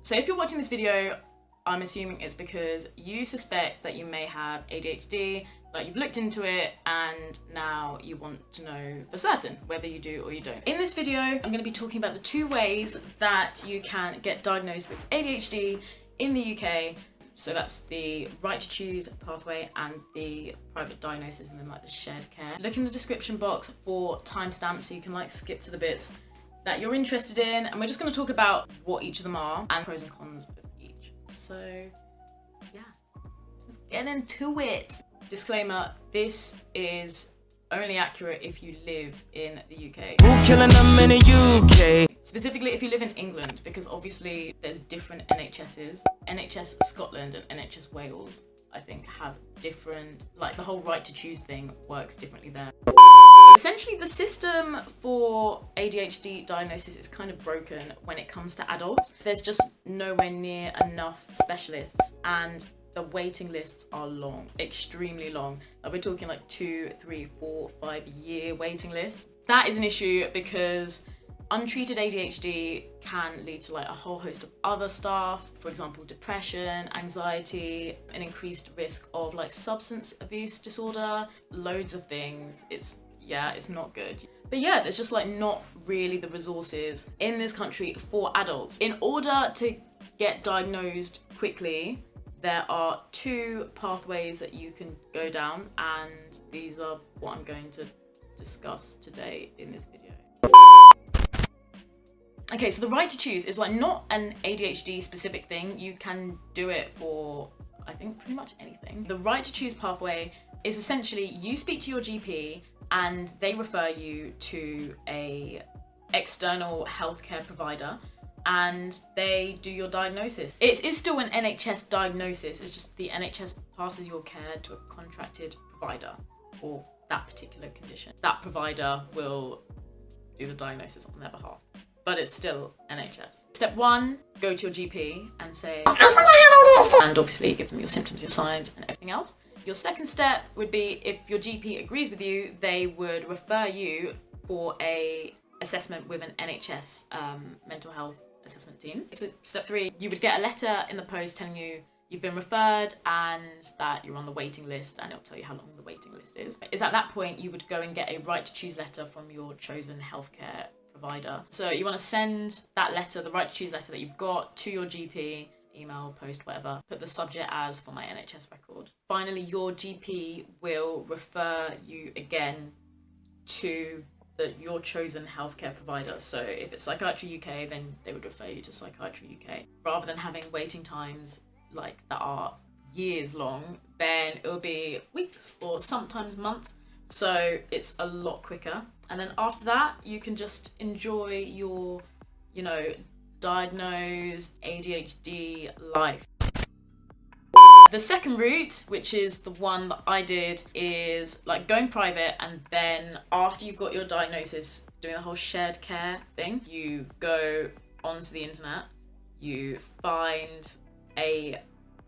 So if you're watching this video, I'm assuming it's because you suspect that you may have ADHD, like you've looked into it and now you want to know for certain whether you do or you don't. In this video, I'm going to be talking about the 2 ways that you can get diagnosed with ADHD in the UK. So that's the right to choose pathway and the private diagnosis, and then like the shared care. Look in the description box for timestamps so you can like skip to the bits that you're interested in, and we're just going to talk about what each of them are and pros and cons of each. So yeah, let's get into it. Disclaimer, this is only accurate if you live in the UK. Who killing them in the UK? Specifically if you live in England, because obviously there's different NHSs. NHS Scotland and NHS Wales, I think, have different, like the whole right to choose thing works differently there. Essentially, the system for ADHD diagnosis is kind of broken when it comes to adults. There's just nowhere near enough specialists, and the waiting lists are long, extremely long. Like we're talking like 2, 3, 4, 5 year waiting lists. That is an issue because untreated ADHD can lead to like a whole host of other stuff. For example, depression, anxiety, an increased risk of like substance abuse disorder, loads of things. It's not good. But yeah, there's just like not really the resources in this country for adults. In order to get diagnosed quickly, there are 2 pathways that you can go down, and these are what I'm going to discuss today in this video. Okay, so the right to choose is like not an ADHD specific thing. You can do it for, I think, pretty much anything. The right to choose pathway is essentially you speak to your GP and they refer you to a external healthcare provider and they do your diagnosis. It is still an NHS diagnosis, it's just the NHS passes your care to a contracted provider for that particular condition. That provider will do the diagnosis on their behalf, but it's still NHS. Step 1, go to your GP and say, I think I have ADHD, and obviously give them your symptoms, your signs and everything else. Your second step would be, if your GP agrees with you, they would refer you for a assessment with an NHS mental health assessment team. So step 3, you would get a letter in the post telling you you've been referred and that you're on the waiting list, and it'll tell you how long the waiting list is. It's at that point you would go and get a right to choose letter from your chosen healthcare provider. So you want to send that letter, the right to choose letter that you've got, to your GP, email, post, whatever. Put the subject as for my NHS record. Finally, your GP will refer you again to your chosen healthcare provider. So if it's Psychiatry-UK, then they would refer you to Psychiatry-UK. Rather than having waiting times like that are years long, then it will be weeks or sometimes months. So it's a lot quicker. And then after that, you can just enjoy your, diagnosed ADHD life. The second route, which is the one that I did, is like going private, and then after you've got your diagnosis, doing the whole shared care thing, you go onto the internet, you find a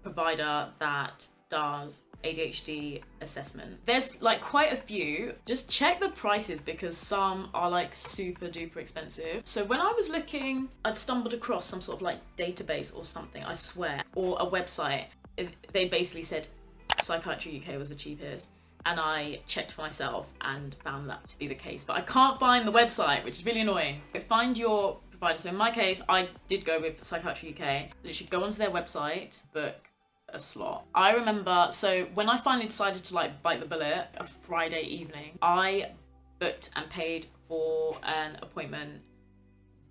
provider that does ADHD assessment. There's like quite a few. Just check the prices because some are like super duper expensive. So when I was looking, I'd stumbled across some sort of like database or something, I swear, or a website. They basically said Psychiatry-UK was the cheapest, and I checked for myself and found that to be the case, but I can't find the website, which is really annoying. Find your provider. So in my case, I did go with Psychiatry-UK. Literally go onto their website, book a slot. I remember, so when I finally decided to like bite the bullet, a Friday evening, I booked and paid for an appointment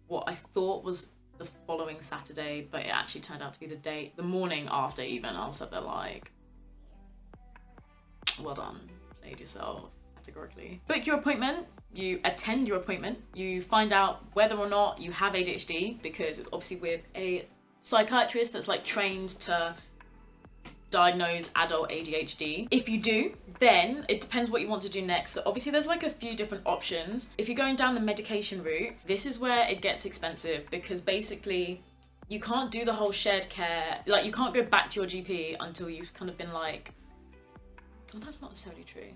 what I thought was the following Saturday, but it actually turned out to be the morning after even. I was sat there like, well done, played yourself categorically. Book your appointment, you attend your appointment, you find out whether or not you have ADHD, because it's obviously with a psychiatrist that's like trained to diagnose adult ADHD. If you do, then it depends what you want to do next. So obviously there's like a few different options. If you're going down the medication route, this is where it gets expensive, because basically you can't do the whole shared care, like you can't go back to your GP until you've kind of been like, oh, that's not necessarily true.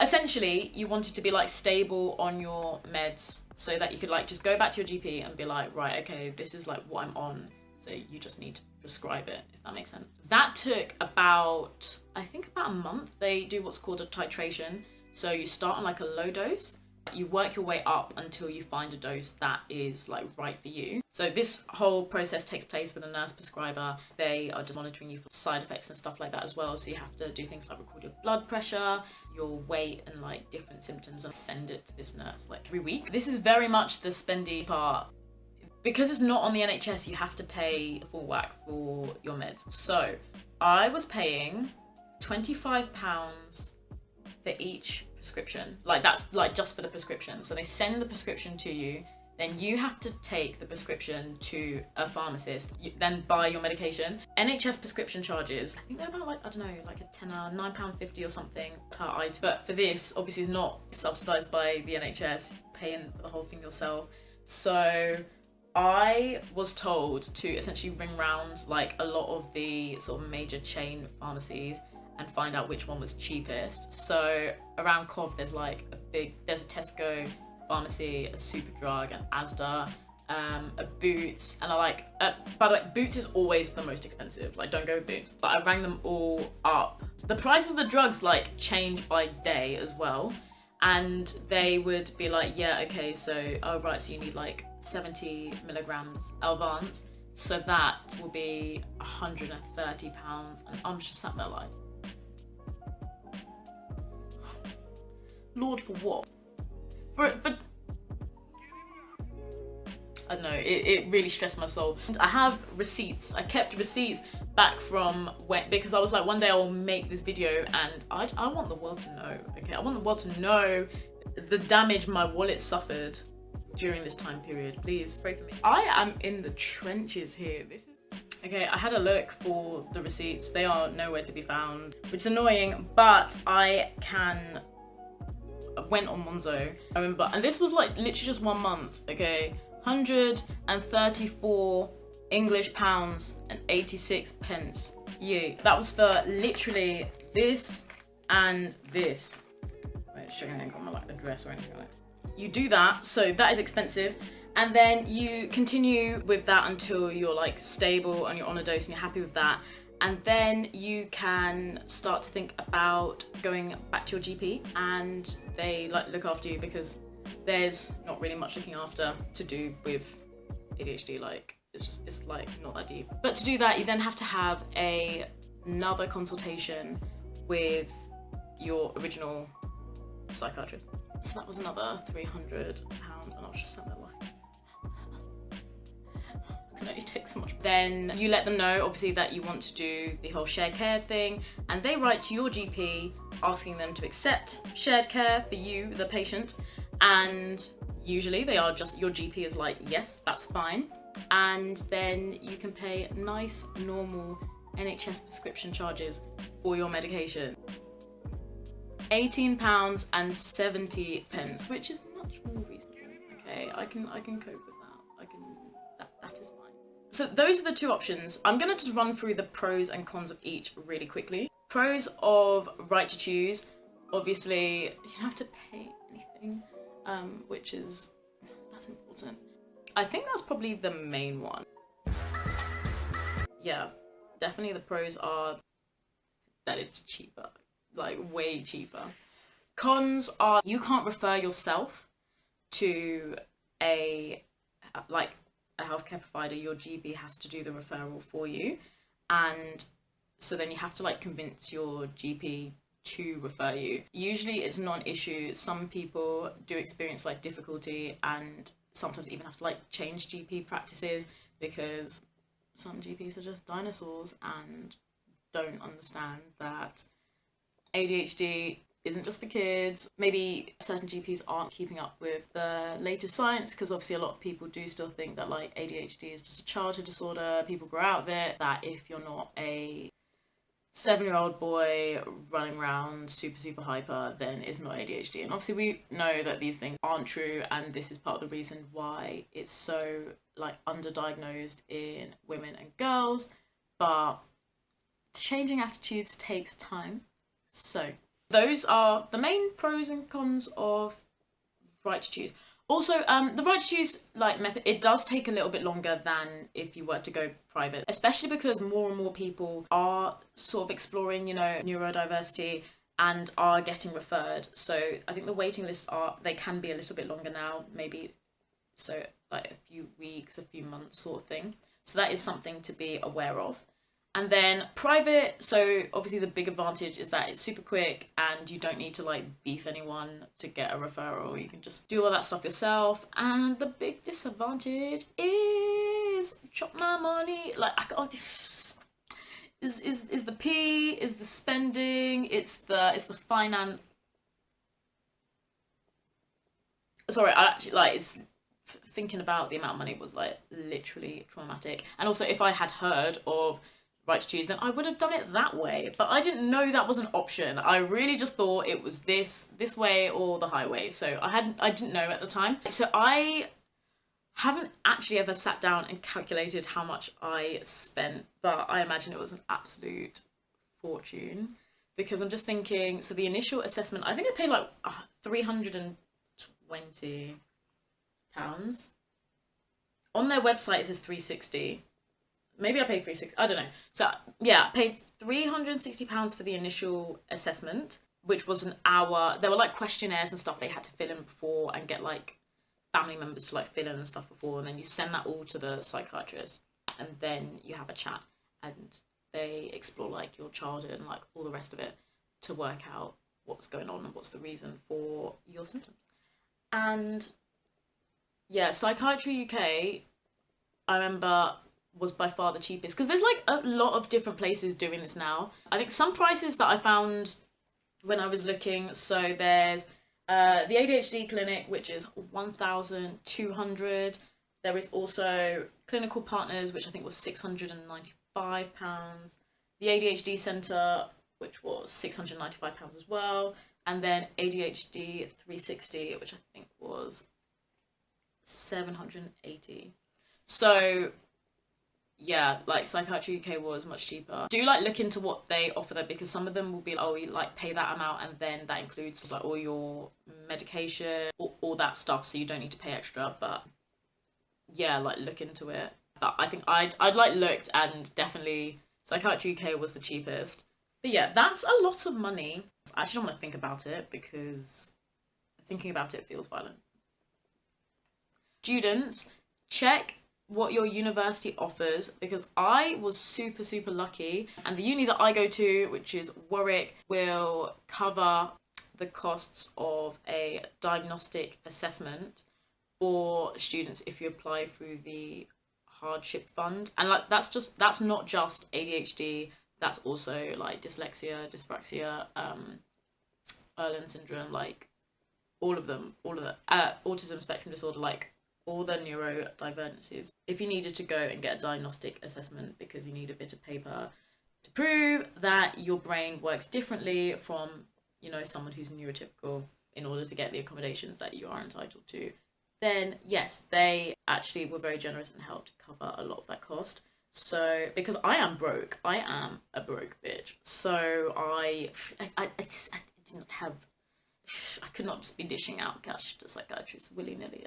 Essentially, you wanted to be like stable on your meds so that you could like just go back to your GP and be like, right, okay, this is like what I'm on. So you just need to prescribe it, if that makes sense. That took about, I think about a month. They do what's called a titration. So you start on like a low dose, you work your way up until you find a dose that is like right for you. So this whole process takes place with a nurse prescriber. They are just monitoring you for side effects and stuff like that as well. So you have to do things like record your blood pressure, your weight, and like different symptoms, and send it to this nurse like every week. This is very much the spendy part. Because it's not on the NHS, you have to pay full whack for your meds. So I was paying £25 for each prescription. Like that's like just for the prescription. So they send the prescription to you, then you have to take the prescription to a pharmacist, then buy your medication. NHS prescription charges, I think they're about like, I don't know, like a tenner, £9.50 or something per item. But for this, obviously it's not subsidised by the NHS, paying the whole thing yourself. So I was told to essentially ring round like a lot of the sort of major chain pharmacies and find out which one was cheapest. So around Cov, there's a Tesco pharmacy, a Superdrug, an Asda, a Boots, and by the way, Boots is always the most expensive, like don't go with Boots. But I rang them all up. The price of the drugs like change by day as well. And they would be like, yeah, okay, so, oh right, so you need like 70 milligrams Alvance. So that will be £130. And I'm just sat there like, Lord, for what? For I don't know, it really stressed my soul. And I have receipts. I kept receipts back from when, because I was like, one day I will make this video and I want the world to know, okay? I want the world to know the damage my wallet suffered during this time period. Please pray for me. I am in the trenches here. Okay, I had a look for the receipts. They are nowhere to be found, which is annoying, but I went on Monzo, I remember, and this was like literally just 1 month, okay? 134 English pounds and 86 pence. Yeah, that was for literally this and this. Wait, checking I ain't got my like address or anything like that. You do that, so that is expensive, and then you continue with that until you're like stable and you're on a dose and you're happy with that. And then you can start to think about going back to your GP, and they like look after you, because there's not really much looking after to do with ADHD. Like it's like not that deep. But to do that, you then have to have another consultation with your original psychiatrist. So that was another £300, and I was just sat there like, can only take so much. Then you let them know, obviously, that you want to do the whole shared care thing, and they write to your GP asking them to accept shared care for you, the patient, and usually they are just, your GP is like, yes, that's fine, and then you can pay nice, normal NHS prescription charges for your medication. £18.70, which is much more reasonable. Okay, I can cope with that. That is fine. So those are the two options. I'm gonna just run through the pros and cons of each really quickly. Pros of right to choose. Obviously, you don't have to pay anything, that's important. I think that's probably the main one. Yeah, definitely the pros are that it's cheaper, like way cheaper. Cons are you can't refer yourself to a healthcare provider. Your GP has to do the referral for you, and so then you have to like convince your GP to refer you. Usually it's not an issue. Some people do experience like difficulty and sometimes even have to like change GP practices, because some GPs are just dinosaurs and don't understand that ADHD isn't just for kids. Maybe certain GPs aren't keeping up with the latest science, because obviously a lot of people do still think that like ADHD is just a childhood disorder. People grow out of it, that if you're not a 7-year-old boy running around super hyper, then it's not ADHD. And obviously we know that these things aren't true, and this is part of the reason why it's so like underdiagnosed in women and girls. But changing attitudes takes time. So Those are the main pros and cons of right to choose. Also, the right to choose method, it does take a little bit longer than if you were to go private, especially because more and more people are sort of exploring, neurodiversity and are getting referred. So I think the waiting lists they can be a little bit longer now, maybe so like a few weeks, a few months sort of thing. So that is something to be aware of. And then private, so obviously the big advantage is that it's super quick and you don't need to beef anyone to get a referral. You can just do all that stuff yourself. And the big disadvantage is chop my money. I can't is the P, is the spending, it's the finance. Sorry, I actually it's thinking about the amount of money was literally traumatic. And also if I had heard of right to choose, then I would have done it that way, but I didn't know that was an option. I really just thought it was this way or the highway, so I didn't know at the time. So I haven't actually ever sat down and calculated how much I spent, but I imagine it was an absolute fortune, because I'm just thinking, so the initial assessment, I think I paid £320. On their website it says 360. Maybe I paid £360, I don't know. So yeah, I paid £360 for the initial assessment, which was an hour. There were questionnaires and stuff they had to fill in before, and get family members to fill in and stuff before, and then you send that all to the psychiatrist, and then you have a chat and they explore your childhood and all the rest of it to work out what's going on and what's the reason for your symptoms. And yeah, Psychiatry-UK, I remember, was by far the cheapest, because there's a lot of different places doing this now. I think some prices that I found when I was looking, so there's the ADHD clinic, which is £1,200. There is also Clinical Partners, which I think was £695. The ADHD Centre, which was £695 as well, and then ADHD 360, which I think was £780. So yeah, Psychiatry-UK was much cheaper. Do look into what they offer though, because some of them will be you pay that amount and then that includes all your medication, all that stuff, so you don't need to pay extra. But yeah, look into it. But I think I'd looked, and definitely Psychiatry-UK was the cheapest. But yeah, that's a lot of money. I actually don't want to think about it, because thinking about it feels violent. Students, check what your university offers, because I was super lucky, and the uni that I go to, which is Warwick, will cover the costs of a diagnostic assessment for students if you apply through the hardship fund. And that's not just ADHD, that's also dyslexia, dyspraxia, Erlen syndrome, all of them, autism spectrum disorder, all the neurodivergencies. If you needed to go and get a diagnostic assessment because you need a bit of paper to prove that your brain works differently from, someone who's neurotypical, in order to get the accommodations that you are entitled to, then yes, they actually were very generous and helped cover a lot of that cost. So, because I am broke, I am a broke bitch. So I didn't have, I could not just be dishing out cash to psychiatrists willy-nilly.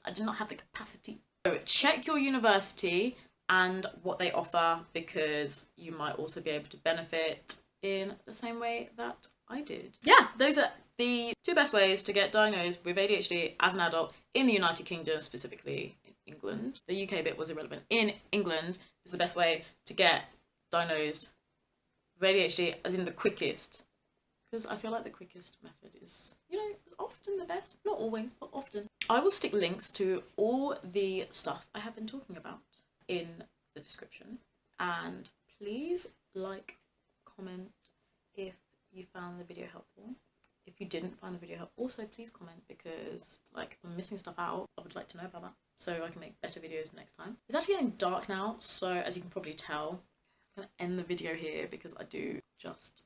I did not have the capacity. So check your university and what they offer, because you might also be able to benefit in the same way that I did. Yeah, those are the two best ways to get diagnosed with ADHD as an adult in the United Kingdom, specifically in England. The UK bit was irrelevant. In England is the best way to get diagnosed with ADHD, as in the quickest. Because I feel like the quickest method is, often the best. Not always, but often. I will stick links to all the stuff I have been talking about in the description. And please comment if you found the video helpful. If you didn't find the video helpful, also please comment, because I'm missing stuff out. I would like to know about that, so I can make better videos next time. It's actually getting dark now, so as you can probably tell, I'm gonna end the video here, because I do just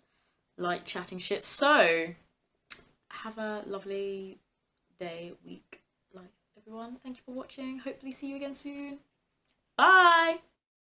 like chatting shit. So have a lovely day, week, life, everyone. Thank you for watching. Hopefully see you again soon. Bye.